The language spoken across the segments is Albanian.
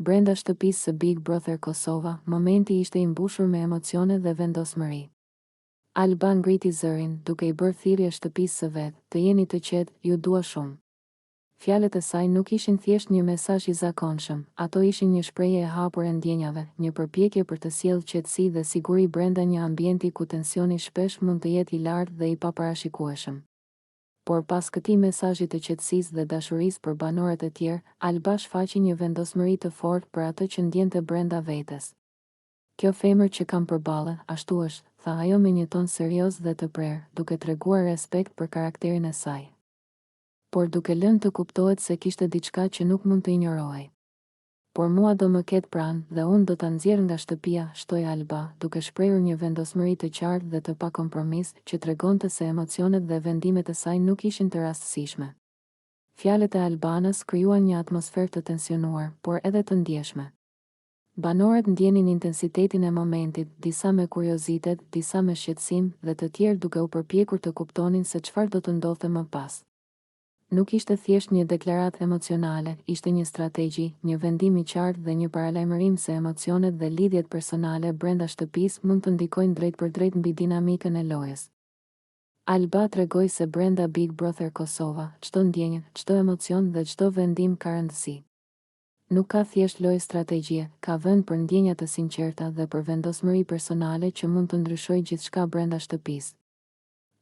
Brenda shtëpisë së Big Brother Kosova, momenti ishte i mbushur me emocione dhe vendosmëri. Alba ngriti zërin, duke i bërë thirrje shtëpisë së vet, të jeni të qetë, ju dua shumë. Fjalët e saj nuk ishin thjesht një mesazh i zakonshëm, ato ishin një shprehje e hapur e ndjenjave, një përpjekje për të sjellë qetësi dhe siguri brenda një ambienti ku tensioni shpesh mund të jetë i lartë dhe i paparashikueshëm. Por pas këtij mesazhi të qetësisë dhe dashurisë për banorët e tjerë, Alba shfaqi një vendosmëri të fortë për atë që ndjente brenda vetes. Kjo femër që kam përballë, ashtu është, tha ajo me një ton serioz dhe të prerë, duke treguar respekt për karakterin e saj. Por duke lënë të kuptohet se kishte diçka që nuk mund të injorohej. Por mua do më ketë pranë dhe unë do ta nxjerr nga shtëpia, shtoi Alba, duke shprehur një vendosmëri të qartë dhe të pakompromis që tregonte se emocionet dhe vendimet e saj nuk ishin të rastësishme. Fjalët e Albanës krijuan një atmosferë të tensionuar, por edhe të ndjeshme. Banorët ndjenin intensitetin e momentit, disa me kuriozitet, disa me shqetësim dhe të tjerë duke u përpjekur të kuptonin se çfarë do të ndodhte më pas. Nuk ishte thjesht një deklaratë emocionale, ishte një strategji, një vendim i qartë dhe një paralajmërim se emocionet dhe lidhjet personale brenda shtëpisë mund të ndikojnë drejt për drejt mbi dinamikën e lojës. Alba tregoi se brenda Big Brother Kosova, çdo ndjenjë, çdo emocion dhe çdo vendim ka rëndësi. Nuk ka thjesht lojë strategjie, ka vend për ndjenja të sinqerta dhe për vendosmëri personale që mund të ndryshojë gjithçka brenda shtëpisë.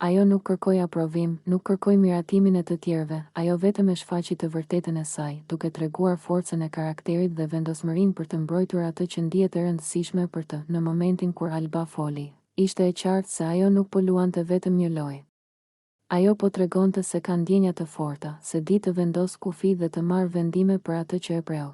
Ajo nuk kërkoi aprovim, nuk kërkoi miratimin e të tjerëve, ajo vetëm e shfaqi të vërtetën e saj, duke treguar forcën e karakterit dhe vendosmërinë për të mbrojtur atë që ndihet e rëndësishme për të. Në momentin kur Alba foli, ishte e qartë se ajo nuk po luante vetëm një lojë. Ajo po tregonte se ka ndjenja të forta, se di të vendos kufi dhe të marrë vendime për atë që e preu.